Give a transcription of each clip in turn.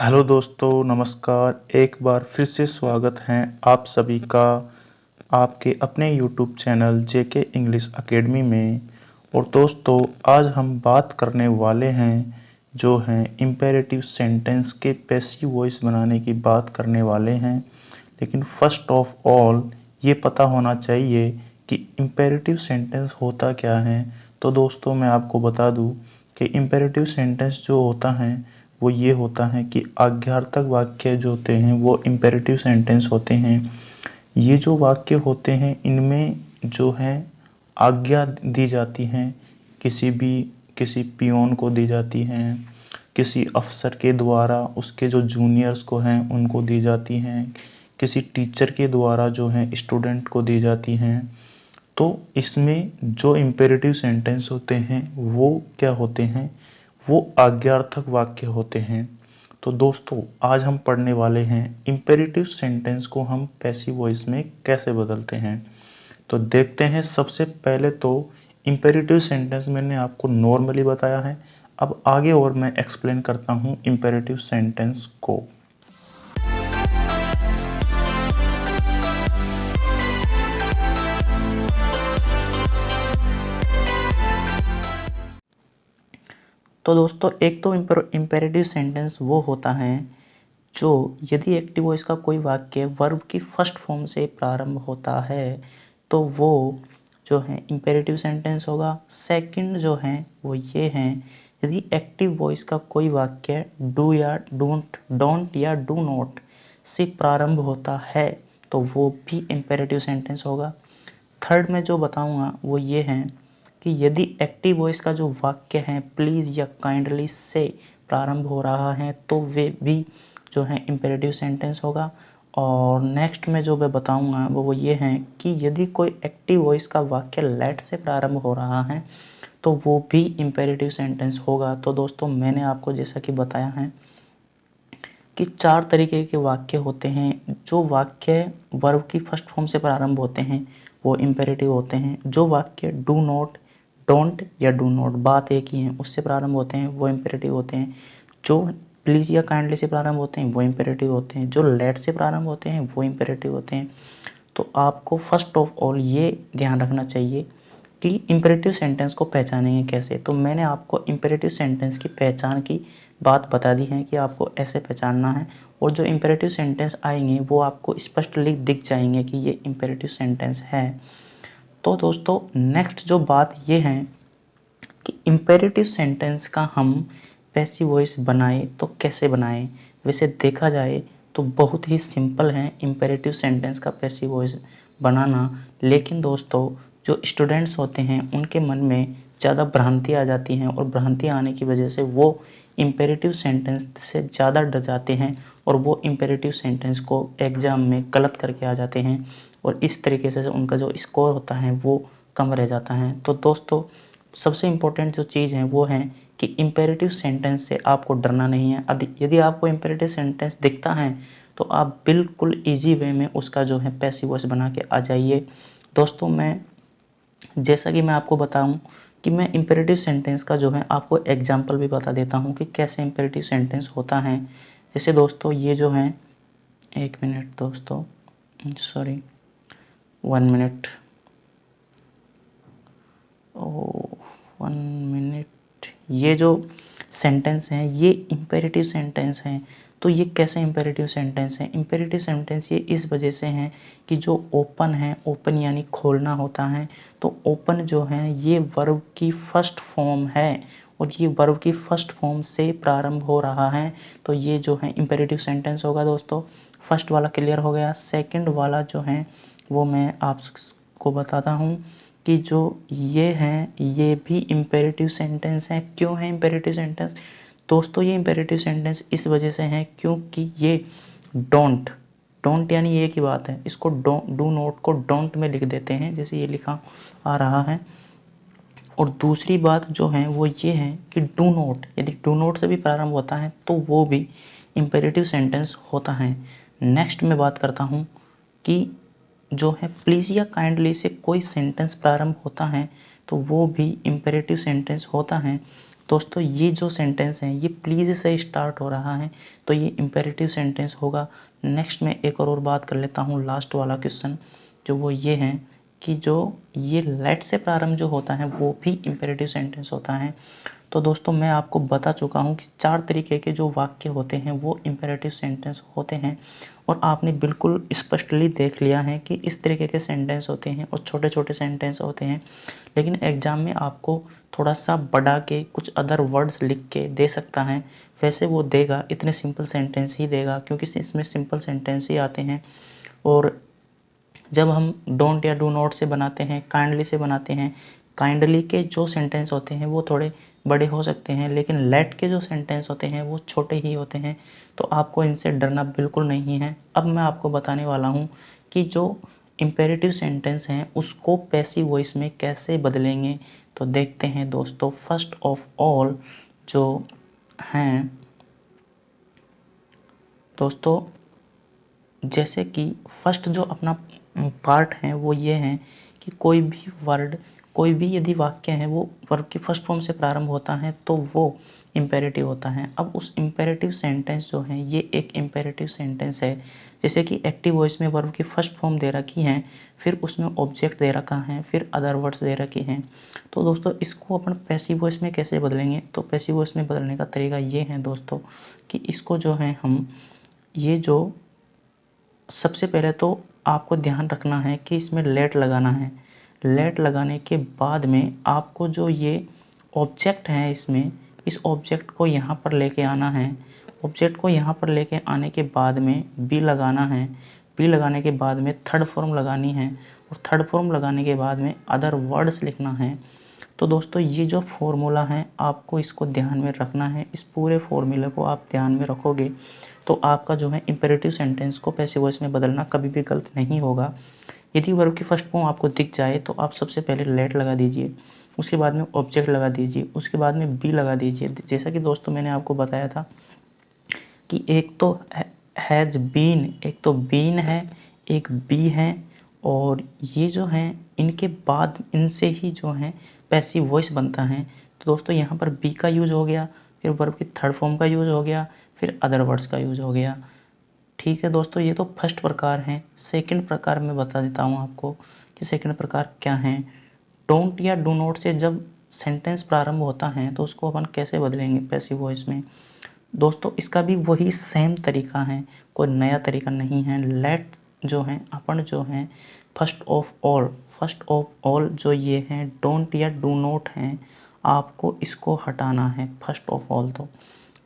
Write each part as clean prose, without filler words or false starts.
Hello दोस्तों, नमस्कार। एक बार फिर से स्वागत है आप सभी का आपके अपने यूट्यूब चैनल जेके इंग्लिश एकेडमी में। और दोस्तों, आज हम बात करने वाले हैं जो हैं इम्पेरेटिव सेंटेंस के पैसिव वॉइस बनाने की बात करने वाले हैं। लेकिन फर्स्ट ऑफ ऑल ये पता होना चाहिए कि इम्पेरेटिव सेंटेंस होता क्या है। तो दोस्तों, मैं आपको बता दूं कि इम्पेरेटिव सेंटेंस जो होता है वो ये होता है कि आज्ञार्थक वाक्य जो होते हैं वो इम्पेरेटिव सेंटेंस होते हैं। ये जो वाक्य होते हैं इनमें जो है आज्ञा दी जाती है, किसी पियोन को दी जाती है, किसी अफसर के द्वारा उसके जो जूनियर्स को हैं उनको दी जाती हैं, किसी टीचर के द्वारा जो है स्टूडेंट को दी जाती हैं। तो इसमें जो इम्पेरेटिव सेंटेंस होते हैं वो क्या होते हैं, वो आज्ञार्थक वाक्य होते हैं। तो दोस्तों, आज हम पढ़ने वाले हैं इम्पेरेटिव सेंटेंस को हम पैसिव वॉइस में कैसे बदलते हैं। तो देखते हैं। सबसे पहले तो इम्पेरेटिव सेंटेंस मैंने आपको नॉर्मली बताया है। अब आगे और मैं एक्सप्लेन करता हूँ इम्पेरेटिव सेंटेंस को। तो दोस्तों, एक तो इम्पेरेटिव सेंटेंस वो होता है जो यदि एक्टिव वॉइस का कोई वाक्य वर्ब की फर्स्ट फॉर्म से प्रारंभ होता है तो वो जो है इम्पेरेटिव सेंटेंस होगा। सेकंड जो है वो ये है, यदि एक्टिव वॉइस का कोई वाक्य डू या डोंट या डू नॉट से प्रारंभ होता है तो वो भी इम्पेरेटिव सेंटेंस होगा। थर्ड में जो बताऊंगा वो ये है कि यदि एक्टिव वॉइस का जो वाक्य है प्लीज़ या काइंडली से प्रारंभ हो रहा है तो वे भी जो है इम्पेरेटिव सेंटेंस होगा। और नेक्स्ट में जो मैं बताऊंगा वो ये है कि यदि कोई एक्टिव वॉइस का वाक्य लेट से प्रारंभ हो रहा है तो वो भी इम्पेरेटिव सेंटेंस होगा। तो दोस्तों, मैंने आपको जैसा कि बताया है कि 4 तरीके के वाक्य होते हैं। जो वाक्य वर्ब की फर्स्ट फॉर्म से प्रारंभ होते हैं वो इम्पेरेटिव होते हैं। जो वाक्य डू नॉट, डोंट या डू नॉट बात एक ही है उससे प्रारंभ होते हैं वो इम्पेरेटिव होते हैं। जो प्लीज़ या काइंडली से प्रारंभ होते हैं वो इम्पेरेटिव होते हैं। जो लेट से प्रारंभ होते हैं वो इम्पेरेटिव होते हैं। तो आपको फर्स्ट ऑफ ऑल ये ध्यान रखना चाहिए कि इम्पेरेटिव सेंटेंस को पहचानेंगे कैसे। तो मैंने आपको इम्पेरेटिव सेंटेंस की पहचान की बात बता दी है कि आपको ऐसे पहचानना है। और जो इम्पेरेटिव सेंटेंस आएंगे वो आपको स्पष्टली दिख जाएंगे कि ये इम्पेरेटिव सेंटेंस है। तो दोस्तों, नेक्स्ट जो बात ये है कि इम्पेरेटिव सेंटेंस का हम पैसिव वॉइस बनाए तो कैसे बनाएं। वैसे देखा जाए तो बहुत ही सिंपल है इम्पेरेटिव सेंटेंस का पैसिव वॉइस बनाना। लेकिन दोस्तों, जो स्टूडेंट्स होते हैं उनके मन में ज़्यादा भ्रांति आ जाती हैं और भ्रांति आने की वजह से वो इम्पेरेटिव सेंटेंस से ज़्यादा डर जाते हैं और वो इम्पेरेटिव सेंटेंस को एग्ज़ाम में गलत करके आ जाते हैं और इस तरीके से उनका जो स्कोर होता है वो कम रह जाता है। तो दोस्तों, सबसे इम्पोर्टेंट जो चीज़ है वो है कि इम्पेरेटिव सेंटेंस से आपको डरना नहीं है। यदि आपको इम्पेरेटिव सेंटेंस दिखता है तो आप बिल्कुल इजी वे में उसका जो है पैसिव वॉइस बना के आ जाइए। दोस्तों, जैसा कि मैं आपको बताऊं कि मैं इम्पेरेटिव सेंटेंस का जो है आपको एग्जाम्पल भी बता देता हूं कि कैसे इम्पेरेटिव सेंटेंस होता है। जैसे दोस्तों, ये जो है, एक मिनट दोस्तों, सॉरी, 1 मिनट, 1 मिनट, ये जो सेंटेंस हैं ये इम्पेरेटिव सेंटेंस हैं। तो ये कैसे इम्पेरेटिव सेंटेंस हैं? इम्पेरेटिव सेंटेंस ये इस वजह से हैं कि जो ओपन है, ओपन यानी खोलना होता है, तो ओपन जो है ये वर्ब की फर्स्ट फॉर्म है और ये वर्ब की फर्स्ट फॉर्म से प्रारंभ हो रहा है। तो ये जो है इम्पेरेटिव सेंटेंस होगा। दोस्तों, फर्स्ट वाला क्लियर हो गया। सेकंड वाला जो है वो मैं आपको बताता हूँ कि जो ये हैं ये भी इम्पेरेटिव सेंटेंस हैं। क्यों है इम्पेरेटिव सेंटेंस? दोस्तों, ये इम्पेरेटिव सेंटेंस इस वजह से हैं क्योंकि ये डोंट, डोंट यानी एक ही बात है, इसको डू नॉट को डोंट में लिख देते हैं जैसे ये लिखा आ रहा है। और दूसरी बात जो है वो ये है कि डू नॉट यदि डू नॉट से भी प्रारंभ होता है तो वो भी इम्पेरेटिव सेंटेंस होता है। नेक्स्ट मैं बात करता हूँ कि जो है प्लीज़ या काइंडली से कोई सेंटेंस प्रारंभ होता है तो वो भी इम्पेरेटिव सेंटेंस होता है। दोस्तों ये जो सेंटेंस है ये प्लीज़ से स्टार्ट हो रहा है, तो ये इम्पेरेटिव सेंटेंस होगा। नेक्स्ट में एक और बात कर लेता हूँ, लास्ट वाला क्वेश्चन जो वो ये है कि जो ये लेट से प्रारंभ जो होता है वो भी इम्पेरेटिव सेंटेंस होता है। तो दोस्तों मैं आपको बता चुका हूँ कि 4 तरीके के जो वाक्य होते हैं वो इम्पेरेटिव सेंटेंस होते हैं, और आपने बिल्कुल स्पष्टली देख लिया है कि इस तरीके के सेंटेंस होते हैं और छोटे छोटे सेंटेंस होते हैं। लेकिन एग्ज़ाम में आपको थोड़ा सा बढ़ा के कुछ अदर वर्ड्स लिख के दे सकता है, वैसे वो देगा इतने सिंपल सेंटेंस ही देगा, क्योंकि इसमें सिंपल सेंटेंस ही आते हैं। और जब हम डोंट या डू नॉट से बनाते हैं, काइंडली से बनाते हैं, काइंडली के जो सेंटेंस होते हैं वो थोड़े बड़े हो सकते हैं, लेकिन लेट के जो सेंटेंस होते हैं वो छोटे ही होते हैं, तो आपको इनसे डरना बिल्कुल नहीं है। अब मैं आपको बताने वाला हूँ कि जो इम्पेरेटिव सेंटेंस हैं उसको पैसिव वॉइस में कैसे बदलेंगे। तो देखते हैं दोस्तों, फर्स्ट ऑफ ऑल जो हैं दोस्तों, जैसे कि फर्स्ट जो अपना पार्ट है वो ये है कि कोई भी वर्ड, कोई भी यदि वाक्य है वो वर्ब की फर्स्ट फॉर्म से प्रारंभ होता है तो वो इम्पेरेटिव होता है। अब उस इम्पेरेटिव सेंटेंस जो है ये एक इम्पेरेटिव सेंटेंस है, जैसे कि एक्टिव वॉइस में वर्ब की फर्स्ट फॉर्म दे रखी है, फिर उसमें ऑब्जेक्ट दे रखा है, फिर अदर वर्ड्स दे रखे हैं। तो दोस्तों इसको अपन पैसिव वॉइस में कैसे बदलेंगे, तो पैसिव वॉइस में बदलने का तरीका ये है दोस्तों कि इसको जो है हम ये जो सबसे पहले तो आपको ध्यान रखना है कि इसमें लेट लगाना है। लेट लगाने के बाद में आपको जो ये ऑब्जेक्ट है इसमें, इस ऑब्जेक्ट को यहाँ पर लेके आना है। ऑब्जेक्ट को यहाँ पर लेके आने के बाद में बी लगाना है। बी लगाने के बाद में थर्ड फॉर्म लगानी है, और थर्ड फॉर्म लगाने के बाद में अदर वर्ड्स लिखना है। तो दोस्तों ये जो फॉर्मूला है आपको इसको ध्यान में रखना है। इस पूरे फॉर्मूले को आप ध्यान में रखोगे तो आपका जो है इम्पेरेटिव सेंटेंस को पैसिव वॉइस में बदलना कभी भी गलत नहीं होगा। यदि वर्ब की फर्स्ट फॉर्म आपको दिख जाए तो आप सबसे पहले लेट लगा दीजिए, उसके बाद में ऑब्जेक्ट लगा दीजिए, उसके बाद में बी लगा दीजिए। जैसा कि दोस्तों मैंने आपको बताया था कि एक तो हैज़ बीन, एक तो बीन है, एक बी है, और ये जो हैं इनके बाद इनसे ही जो है पैसिव वॉइस बनता है। तो दोस्तों यहाँ पर बी का यूज हो गया, फिर वर्ब की थर्ड फॉर्म का यूज हो गया, फिर अदर वर्ड्स का यूज हो गया। ठीक है दोस्तों, ये तो फर्स्ट प्रकार है। सेकंड प्रकार मैं बता देता हूँ आपको कि सेकंड प्रकार क्या है। डोंट या डू नॉट से जब सेंटेंस प्रारंभ होता है तो उसको अपन कैसे बदलेंगे पैसिव वॉइस में। दोस्तों इसका भी वही सेम तरीका है, कोई नया तरीका नहीं है। लेट जो है अपन जो है फर्स्ट ऑफ ऑल जो ये हैं डोंट या डू नॉट हैं, आपको इसको हटाना है। फर्स्ट ऑफ ऑल तो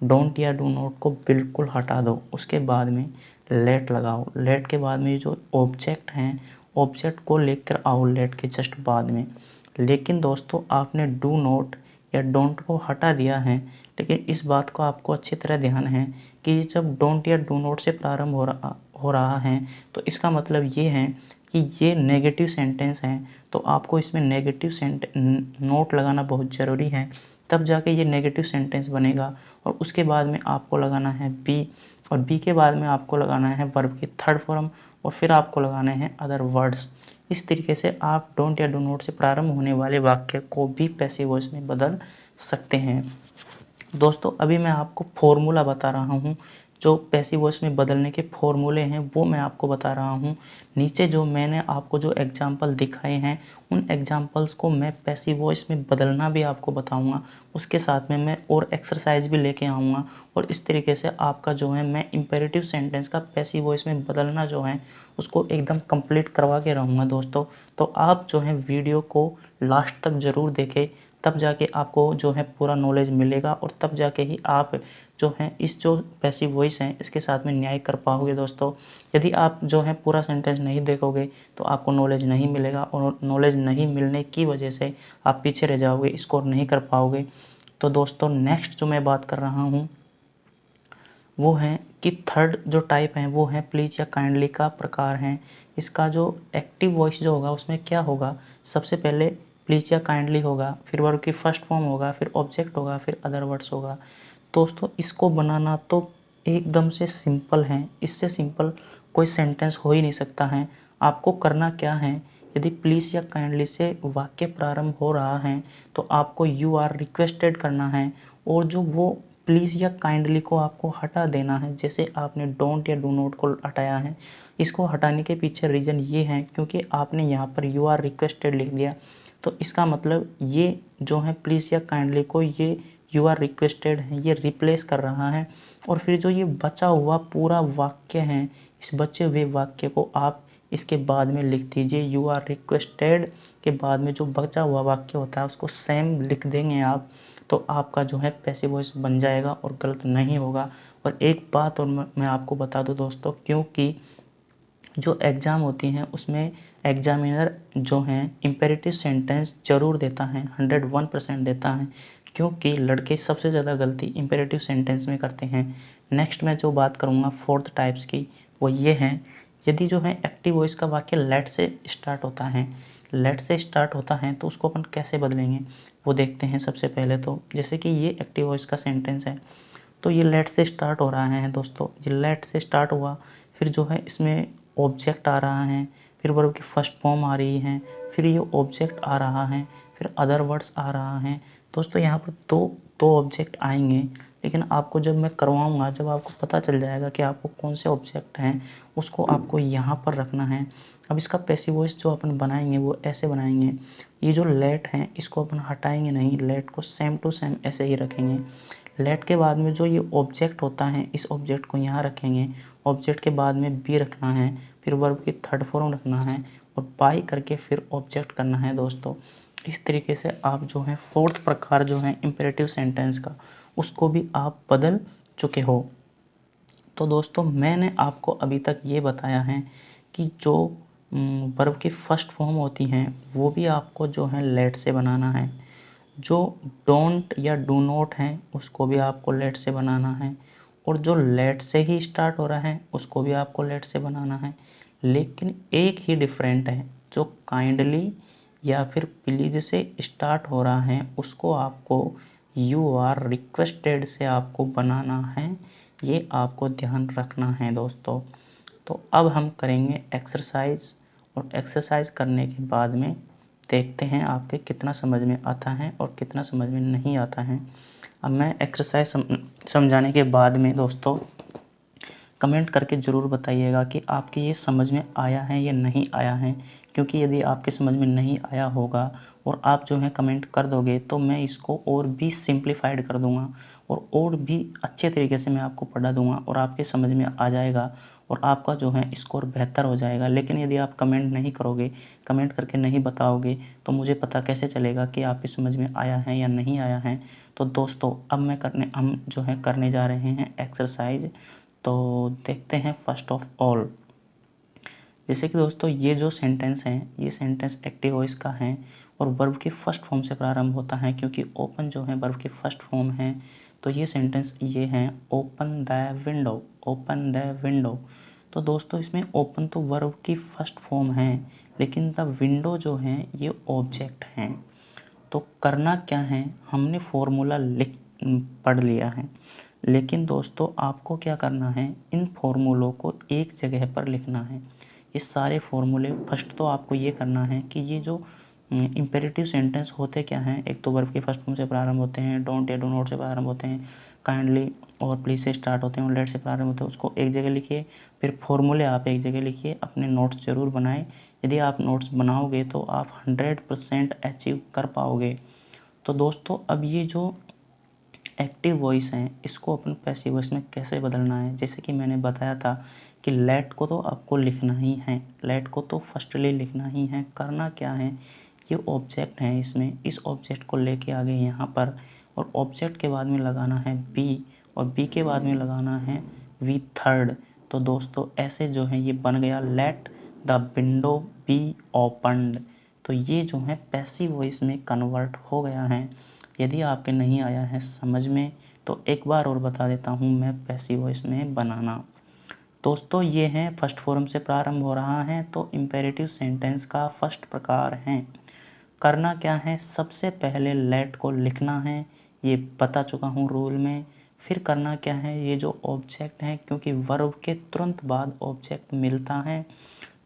डोंट या डू नॉट को बिल्कुल हटा दो, उसके बाद में लेट लगाओ। लेट के बाद में जो ऑब्जेक्ट हैं ऑब्जेक्ट को लेकर आओ लेट के जस्ट बाद में। लेकिन दोस्तों आपने डू नॉट या डोंट को हटा दिया है, लेकिन इस बात को आपको अच्छी तरह ध्यान है कि जब डोंट या डू नॉट से प्रारंभ हो रहा है तो इसका मतलब ये है कि ये नेगेटिव सेंटेंस है, तो आपको इसमें नेगेटिव नोट लगाना बहुत ज़रूरी है, तब जाके ये नेगेटिव सेंटेंस बनेगा। और उसके बाद में आपको लगाना है बी, और बी के बाद में आपको लगाना है वर्ब की थर्ड फॉर्म, और फिर आपको लगाने हैं अदर वर्ड्स। इस तरीके से आप डोंट या डू नॉट से प्रारंभ होने वाले वाक्य को भी पैसिव वॉइस में बदल सकते हैं। दोस्तों अभी मैं आपको फॉर्मूला बता रहा हूँ, जो पैसिव वॉइस में बदलने के फॉर्मूले हैं वो मैं आपको बता रहा हूँ। नीचे जो मैंने आपको जो एग्जांपल दिखाए हैं उन एग्जांपल्स को मैं पैसिव वॉइस में बदलना भी आपको बताऊँगा। उसके साथ में मैं और एक्सरसाइज भी लेके आऊँगा, और इस तरीके से आपका जो है मैं इम्पेरेटिव सेंटेंस का पैसिव वॉइस में बदलना जो है उसको एकदम कंप्लीट करवा के रहूँगा दोस्तों। तो आप जो है वीडियो को लास्ट तक ज़रूर देखें, तब जाके आपको जो है पूरा नॉलेज मिलेगा, और तब जाके ही आप जो है इस जो पैसिव वॉइस है इसके साथ में न्याय कर पाओगे दोस्तों। यदि आप जो है पूरा सेंटेंस नहीं देखोगे तो आपको नॉलेज नहीं मिलेगा, और नॉलेज नहीं मिलने की वजह से आप पीछे रह जाओगे, स्कोर नहीं कर पाओगे। तो दोस्तों नेक्स्ट जो मैं बात कर रहा हूँ वो है कि थर्ड जो टाइप है वो है प्लीज या काइंडली का प्रकार है। इसका जो एक्टिव वॉइस जो होगा उसमें क्या होगा, सबसे पहले प्लीज या काइंडली होगा, फिर वर्ब की फर्स्ट फॉर्म होगा, फिर ऑब्जेक्ट होगा, फिर अदर वर्ड्स होगा। दोस्तों इसको बनाना तो एकदम से सिंपल है, इससे सिंपल कोई सेंटेंस हो ही नहीं सकता है। आपको करना क्या है, यदि प्लीज़ या काइंडली से वाक्य प्रारंभ हो रहा है तो आपको यू आर रिक्वेस्टेड करना है, और जो वो प्लीज़ या काइंडली को आपको हटा देना है। जैसे आपने डोंट या डू नॉट को हटाया है, इसको हटाने के पीछे रीज़न ये है क्योंकि आपने यहाँ पर यू आर रिक्वेस्टेड लिख दिया, तो इसका मतलब ये जो है प्लीज़ या काइंडली को ये यू आर रिक्वेस्टेड है ये रिप्लेस कर रहा है। और फिर जो ये बचा हुआ पूरा वाक्य है, इस बचे हुए वाक्य को आप इसके बाद में लिख दीजिए। यू आर रिक्वेस्टेड के बाद में जो बचा हुआ वाक्य होता है उसको सेम लिख देंगे आप, तो आपका जो है पैसिव वॉइस बन जाएगा और गलत नहीं होगा। और एक बात और मैं आपको बता दूं दोस्तों, क्योंकि जो एग्ज़ाम होती हैं उसमें एग्जामिनर जो हैं इम्पेरेटिव सेंटेंस ज़रूर देता है, 101% देता है, क्योंकि लड़के सबसे ज़्यादा गलती इम्पेरेटिव सेंटेंस में करते हैं। नेक्स्ट मैं जो बात करूँगा फोर्थ टाइप्स की, वो ये है, यदि जो है एक्टिव वॉइस का वाक्य लेट से स्टार्ट होता है, लेट से स्टार्ट होता है तो उसको अपन कैसे बदलेंगे वो देखते हैं। सबसे पहले तो जैसे कि ये एक्टिव वॉइस का सेंटेंस है, तो ये लेट से स्टार्ट हो रहा है दोस्तों, ये लेट से स्टार्ट हुआ, फिर जो है इसमें ऑब्जेक्ट आ रहा है, फिर वर्ब की फर्स्ट फॉर्म आ रही है, फिर ये ऑब्जेक्ट आ रहा है, फिर अदर वर्ड्स आ रहा है। दोस्तों यहाँ पर दो ऑब्जेक्ट आएंगे, लेकिन आपको जब मैं करवाऊँगा, जब आपको पता चल जाएगा कि आपको कौन से ऑब्जेक्ट हैं, उसको आपको यहाँ पर रखना है। अब इसका पैसिव वॉइस जो अपन बनाएंगे वो ऐसे बनाएंगे, ये जो लेट है इसको अपन हटाएंगे नहीं, लेट को सेम टू सेम ऐसे ही रखेंगे। लेट के बाद में जो ये ऑब्जेक्ट होता है इस ऑब्जेक्ट को यहाँ रखेंगे, ऑब्जेक्ट के बाद में बी रखना है, फिर वर्ब की थर्ड फॉर्म रखना है और बाई करके फिर ऑब्जेक्ट करना है दोस्तों। इस तरीके से आप जो है फोर्थ प्रकार जो है इम्पेरेटिव सेंटेंस का, उसको भी आप बदल चुके हो। तो दोस्तों मैंने आपको अभी तक ये बताया है कि जो वर्ब की फर्स्ट फॉर्म होती हैं वो भी आपको जो है लेट से बनाना है, जो डोंट या डू नॉट हैं उसको भी आपको लेट से बनाना है, और जो लेट से ही स्टार्ट हो रहा है उसको भी आपको लेट से बनाना है। लेकिन एक ही डिफरेंट है, जो काइंडली या फिर प्लीज से स्टार्ट हो रहा है उसको आपको यू आर रिक्वेस्टेड से आपको बनाना है, ये आपको ध्यान रखना है दोस्तों। तो अब हम करेंगे एक्सरसाइज, और एक्सरसाइज करने के बाद में देखते हैं आपके कितना समझ में आता है और कितना समझ में नहीं आता है। अब मैं एक्सरसाइज समझाने के बाद में दोस्तों कमेंट करके ज़रूर बताइएगा कि आपके ये समझ में आया है या नहीं आया है, क्योंकि यदि आपके समझ में नहीं आया होगा और आप जो है कमेंट कर दोगे तो मैं इसको और भी सिंप्लीफाइड कर दूंगा और भी अच्छे तरीके से मैं आपको पढ़ा दूंगा और आपके समझ में आ जाएगा और आपका जो है स्कोर बेहतर हो जाएगा। लेकिन यदि आप कमेंट नहीं करोगे, कमेंट करके नहीं बताओगे, तो मुझे पता कैसे चलेगा कि आपकी समझ में आया है या नहीं आया है। तो दोस्तों अब हम जो है करने जा रहे हैं एक्सरसाइज। तो देखते हैं फर्स्ट ऑफ ऑल, जैसे कि दोस्तों ये जो सेंटेंस है ये सेंटेंस एक्टिव वॉइस का है और वर्ब की फर्स्ट फॉर्म से प्रारंभ होता है, क्योंकि ओपन जो है वर्ब की फर्स्ट फॉर्म है। तो ये सेंटेंस ये है, open the window, open the window. तो दोस्तों इसमें ओपन तो वर्ब की फर्स्ट फॉर्म है, लेकिन द विंडो जो है ये ऑब्जेक्ट है। तो करना क्या है, हमने फॉर्मूला पढ़ लिया है, लेकिन दोस्तों आपको क्या करना है, इन फॉर्मूलों को एक जगह पर लिखना है। ये सारे फॉर्मूले, फर्स्ट तो आपको ये करना है कि ये जो इम्पेरेटिव सेंटेंस होते क्या हैं, एक तो वर्ब के फर्स्ट फॉर्म से प्रारंभ होते हैं, डोंट या डू नॉट से प्रारंभ होते हैं, काइंडली और प्लीज से स्टार्ट होते हैं और लेट से प्रारंभ होते हैं, उसको एक जगह लिखिए। फिर फॉर्मूले आप एक जगह लिखिए, अपने नोट्स ज़रूर बनाएं। यदि आप नोट्स बनाओगे तो आप 100% अचीव कर पाओगे। तो दोस्तों अब ये जो एक्टिव वॉइस हैं इसको अपन पैसिव वॉइस में कैसे बदलना है, जैसे कि मैंने बताया था कि लेट को तो आपको लिखना ही है, लेट को तो फर्स्टली लिखना ही है। करना क्या है, ये ऑब्जेक्ट है, इसमें इस ऑब्जेक्ट को लेके आगे यहाँ पर, और ऑब्जेक्ट के बाद में लगाना है बी, और बी के बाद में लगाना है वी थर्ड। तो दोस्तों ऐसे जो है ये बन गया, let the window be opened. तो ये जो है पैसिव वॉइस में कन्वर्ट हो गया है। यदि आपके नहीं आया है समझ में तो एक बार और बता देता हूँ मैं पैसिव वॉइस में बनाना। दोस्तों ये है फर्स्ट फॉर्म से प्रारंभ हो रहा है, तो इम्पेरेटिव सेंटेंस का फर्स्ट प्रकार है। करना क्या है, सबसे पहले लेट को लिखना है, ये बता चुका हूँ रूल में। फिर करना क्या है, ये जो ऑब्जेक्ट है, क्योंकि वर्ब के तुरंत बाद ऑब्जेक्ट मिलता है,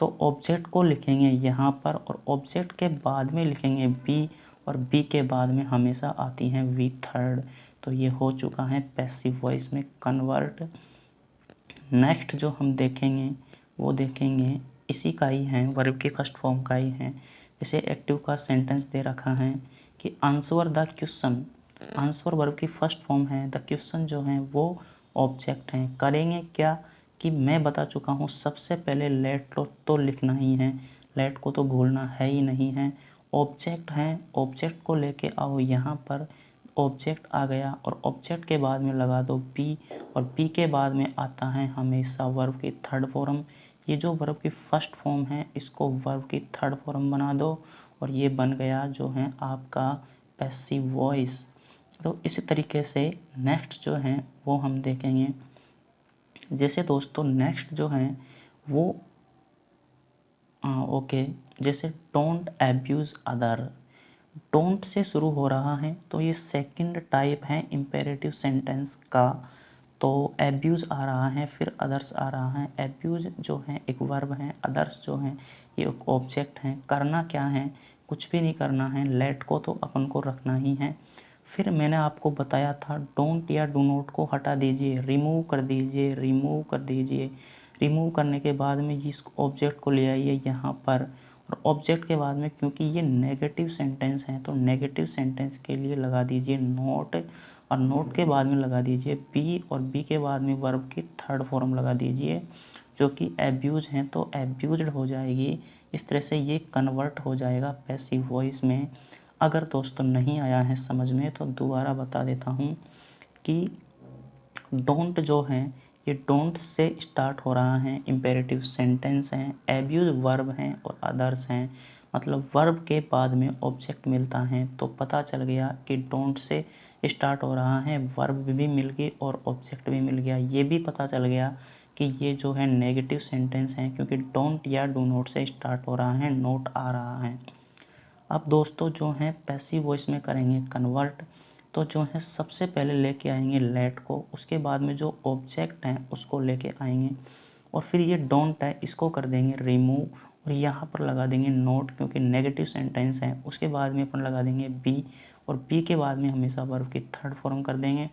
तो ऑब्जेक्ट को लिखेंगे यहाँ पर और ऑब्जेक्ट के बाद में लिखेंगे बी और बी के बाद में हमेशा आती है वी थर्ड। तो ये हो चुका है पैसिव वॉइस में कन्वर्ट। नेक्स्ट जो हम देखेंगे वो देखेंगे इसी का ही है, वर्ब की फर्स्ट फॉर्म का ही है। जैसे एक्टिव का सेंटेंस दे रखा है कि answer the question. Answer verb की फर्स्ट फॉर्म है, द क्वेश्चन जो है वो ऑब्जेक्ट है। करेंगे क्या कि मैं बता चुका हूँ सबसे पहले लेट तो लिखना ही है, लेट को तो भूलना है ही नहीं है। ऑब्जेक्ट है, ऑब्जेक्ट को लेके आओ यहाँ पर, ऑब्जेक्ट आ गया और ऑब्जेक्ट के बाद में लगा दो बी और बी के बाद में आता है हमेशा वर्ब की थर्ड फॉर्म। ये जो वर्ब की फर्स्ट फॉर्म है इसको वर्ब की थर्ड फॉर्म बना दो और ये बन गया जो है आपका पैसिव वॉइस। तो इसी तरीके से नेक्स्ट जो है वो हम देखेंगे। जैसे दोस्तों नेक्स्ट जो है वो ओके, जैसे don't abuse other. Don't say शुरू हो रहा है तो ये सेकंड टाइप है इम्पेरेटिव सेंटेंस का। तो एब्यूज़ आ रहा है, फिर अदर्स आ रहा है। एब्यूज़ जो है एक वर्ब है, अदर्स जो है ये एक ऑब्जेक्ट है। करना क्या है, कुछ भी नहीं करना है, लेट को तो अपन को रखना ही है। फिर मैंने आपको बताया था डोंट या डू नॉट को हटा दीजिए, रिमूव कर दीजिए, रिमूव कर दीजिए। रिमूव करने के बाद में इस ऑब्जेक्ट को ले आइए यहाँ पर और ऑब्जेक्ट के बाद में, क्योंकि ये नेगेटिव सेंटेंस है तो नेगेटिव सेंटेंस के लिए लगा दीजिए नोट और नोट के बाद में लगा दीजिए बी और बी के बाद में वर्ब की थर्ड फॉर्म लगा दीजिए जो कि एब्यूज हैं तो एब्यूज्ड हो जाएगी। इस तरह से ये कन्वर्ट हो जाएगा पैसिव वॉइस में। अगर दोस्तों नहीं आया है समझ में तो दोबारा बता देता हूँ कि डोंट जो है ये डोंट से स्टार्ट हो रहा है, इम्पेरेटिव सेंटेंस हैं, एब्यूज वर्ब हैं और अदर्स हैं। मतलब वर्ब के बाद में ऑब्जेक्ट मिलता है तो पता चल गया कि डोंट से स्टार्ट हो रहा है, वर्ब भी मिल गई और ऑब्जेक्ट भी मिल गया। ये भी पता चल गया कि ये जो है नेगेटिव सेंटेंस हैं क्योंकि डोंट या डू नॉट से स्टार्ट हो रहा है, नोट आ रहा है। अब दोस्तों जो है पैसिव वॉइस में करेंगे कन्वर्ट। तो जो है सबसे पहले लेके आएंगे लेट को, उसके बाद में जो ऑब्जेक्ट हैं उसको लेके आएंगे और फिर ये डोंट है इसको कर देंगे रिमूव और यहाँ पर लगा देंगे नोट क्योंकि नेगेटिव सेंटेंस है। उसके बाद में अपन लगा देंगे बी और बी के बाद में हमेशा वर्ब की थर्ड फॉर्म कर देंगे।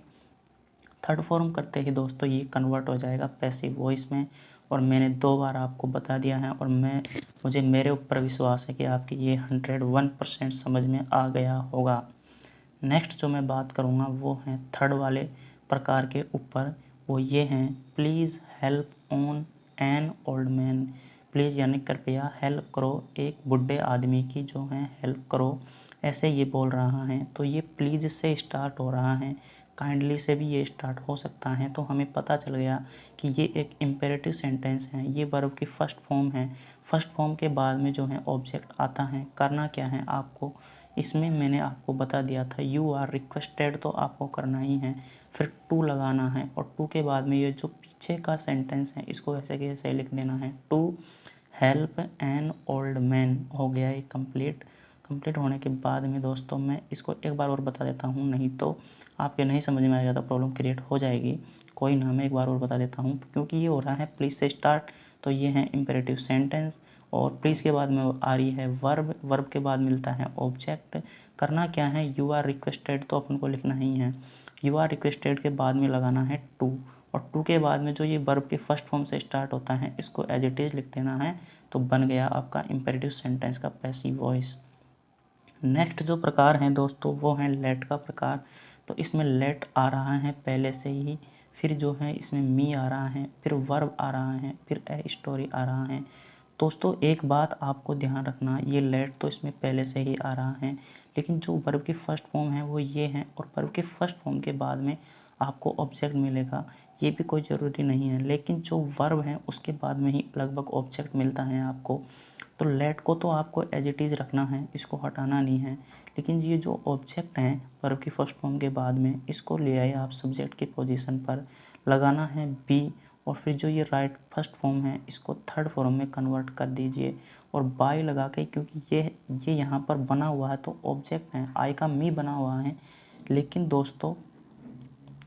थर्ड फॉर्म करते ही दोस्तों ये कन्वर्ट हो जाएगा पैसिव वॉइस में। और मैंने 2 बार आपको बता दिया है और मुझे मेरे ऊपर विश्वास है कि आपकी ये 101% समझ में आ गया होगा। नेक्स्ट जो मैं बात करूँगा वो है थर्ड वाले प्रकार के ऊपर, वो ये हैं please help on an old man. Please यानी कृपया हेल्प करो, एक बूढ़े आदमी की जो है हेल्प करो, ऐसे ये बोल रहा है। तो ये प्लीज़ से स्टार्ट हो रहा है, काइंडली से भी ये स्टार्ट हो सकता है। तो हमें पता चल गया कि ये एक इम्पेरेटिव सेंटेंस है, ये वर्ब की फर्स्ट फॉर्म है। फर्स्ट फॉर्म के बाद में जो है ऑब्जेक्ट आता है। करना क्या है आपको, इसमें मैंने आपको बता दिया था यू आर रिक्वेस्टेड तो आपको करना ही है, फिर टू लगाना है और टू के बाद में ये जो पीछे का सेंटेंस है इसको ऐसे के ऐसे लिख देना है, to help an old man. हो गया ये कंप्लीट। कंप्लीट होने के बाद में दोस्तों मैं इसको एक बार और बता देता हूँ, नहीं तो आपके नहीं समझ में आएगा तो प्रॉब्लम क्रिएट हो जाएगी। कोई ना, मैं एक बार और बता देता हूँ क्योंकि ये हो रहा है प्लीज़ से स्टार्ट। तो ये है इम्पेरेटिव सेंटेंस और प्लीज़ के बाद में आ रही है वर्ब, वर्ब के बाद मिलता है ऑब्जेक्ट। करना क्या है, यू आर रिक्वेस्टेड तो अपन को लिखना ही है, यू आर रिक्वेस्टेड के बाद में लगाना है टू और टू के बाद में जो ये वर्ब के फर्स्ट फॉर्म से स्टार्ट होता है इसको एज इट इज़ लिख देना है। तो बन गया आपका इम्पेरेटिव सेंटेंस का पैसिव वॉइस। नेक्स्ट जो प्रकार है दोस्तों वो है लेट का प्रकार। तो इसमें लेट आ रहा है पहले से ही, फिर जो है इसमें मी आ रहा है, फिर वर्ब आ रहा है, फिर ए स्टोरी आ रहा है। दोस्तों एक बात आपको ध्यान रखना, ये लेट तो इसमें पहले से ही आ रहा है लेकिन जो वर्ब की फर्स्ट फॉर्म है वो ये है और वर्ब के फर्स्ट फॉर्म के बाद में आपको ऑब्जेक्ट मिलेगा, ये भी कोई ज़रूरी नहीं है। लेकिन जो वर्ब है उसके बाद में ही लगभग ऑब्जेक्ट मिलता है आपको। तो लेट को तो आपको एज इट इज़ रखना है, इसको हटाना नहीं है। लेकिन ये जो ऑब्जेक्ट हैं वर्ब की फर्स्ट फॉर्म के बाद में, इसको ले आए आप सब्जेक्ट की पोजीशन पर, लगाना है बी और फिर जो ये राइट फर्स्ट फॉर्म है इसको थर्ड फॉर्म में कन्वर्ट कर दीजिए और बाय लगा के, क्योंकि ये यहाँ पर बना हुआ है तो ऑब्जेक्ट है, आई का मी बना हुआ है। लेकिन दोस्तों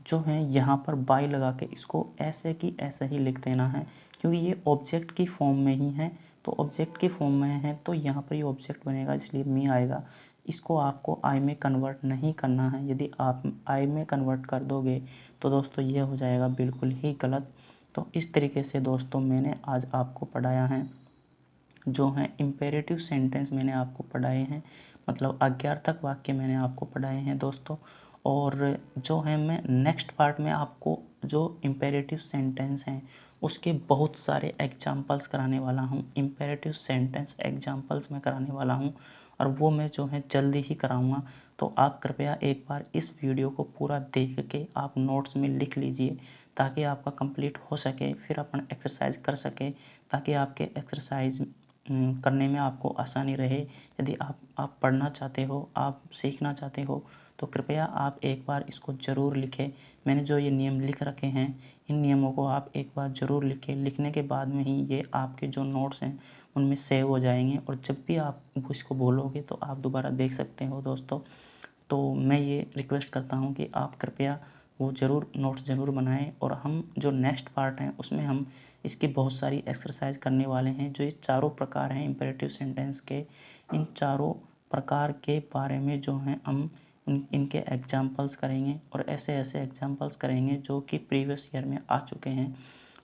जो है यहाँ पर बाय लगा के इसको ऐसे की ऐसे ही लिख देना है क्योंकि ये ऑब्जेक्ट की फॉर्म में ही है तो ऑब्जेक्ट की फॉर्म में है तो यहाँ पर ये ऑब्जेक्ट बनेगा, इसलिए मी आएगा। इसको आपको आई में कन्वर्ट नहीं करना है। यदि आप आई में कन्वर्ट कर दोगे तो दोस्तों ये हो जाएगा बिल्कुल ही गलत। तो इस तरीके से दोस्तों मैंने आज आपको पढ़ाया है, जो है इम्पेरेटिव सेंटेंस मैंने आपको पढ़ाए हैं, मतलब अज्ञार्थक वाक्य मैंने आपको पढ़ाए हैं दोस्तों। और जो है मैं नेक्स्ट पार्ट में आपको जो इम्पेरेटिव सेंटेंस हैं उसके बहुत सारे एग्जाम्पल्स कराने वाला हूँ। इम्पेरेटिव सेंटेंस एग्जाम्पल्स मैं कराने वाला हूँ और वो मैं जो है जल्दी ही कराऊँगा। तो आप कृपया एक बार इस वीडियो को पूरा देख के आप नोट्स में लिख लीजिए, ताकि आपका कंप्लीट हो सके, फिर अपन एक्सरसाइज कर सके, ताकि आपके एक्सरसाइज करने में आपको आसानी रहे। यदि आप पढ़ना चाहते हो, आप सीखना चाहते हो, तो कृपया आप एक बार इसको ज़रूर लिखें। मैंने जो ये नियम लिख रखे हैं, इन नियमों को आप एक बार ज़रूर लिखें। लिखने के बाद में ही ये आपके जो नोट्स हैं उनमें सेव हो जाएंगे, और जब भी आप इसको बोलोगे तो आप दोबारा देख सकते हो दोस्तों। तो मैं ये रिक्वेस्ट करता हूँ कि आप कृपया वो ज़रूर नोट्स ज़रूर बनाएं, और हम जो नेक्स्ट पार्ट हैं उसमें हम इसकी बहुत सारी एक्सरसाइज करने वाले हैं। जो ये चारों प्रकार हैं इम्पेरेटिव सेंटेंस के, इन चारों प्रकार के बारे में जो हैं हम इनके एग्जाम्पल्स करेंगे, और ऐसे ऐसे एग्जाम्पल्स करेंगे जो कि प्रीवियस ईयर में आ चुके हैं।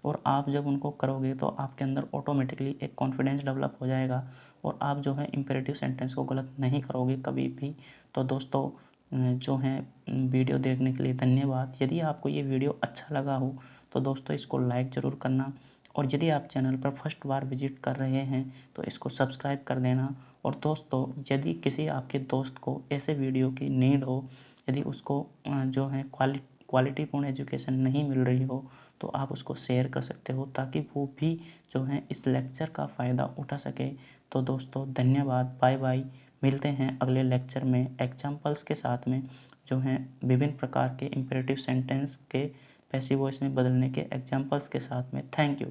और आप जब उनको करोगे तो आपके अंदर ऑटोमेटिकली एक कॉन्फिडेंस डेवलप हो जाएगा, और आप जो है इम्पेरेटिव सेंटेंस को गलत नहीं करोगे कभी भी। तो दोस्तों जो है वीडियो देखने के लिए धन्यवाद। यदि आपको ये वीडियो अच्छा लगा हो तो दोस्तों इसको लाइक ज़रूर करना, और यदि आप चैनल पर फर्स्ट बार विजिट कर रहे हैं तो इसको सब्सक्राइब कर देना। और दोस्तों यदि किसी आपके दोस्त को ऐसे वीडियो की नीड हो, यदि उसको जो है क्वालिटीपूर्ण एजुकेशन नहीं मिल रही हो, तो आप उसको शेयर कर सकते हो, ताकि वो भी जो है इस लेक्चर का फ़ायदा उठा सके। तो दोस्तों धन्यवाद, बाय बाय। मिलते हैं अगले लेक्चर में एग्जाम्पल्स के साथ में, जो हैं विभिन्न प्रकार के इम्पेरेटिव सेंटेंस के पैसिव वॉइस में बदलने के एग्जाम्पल्स के साथ में। Thank you.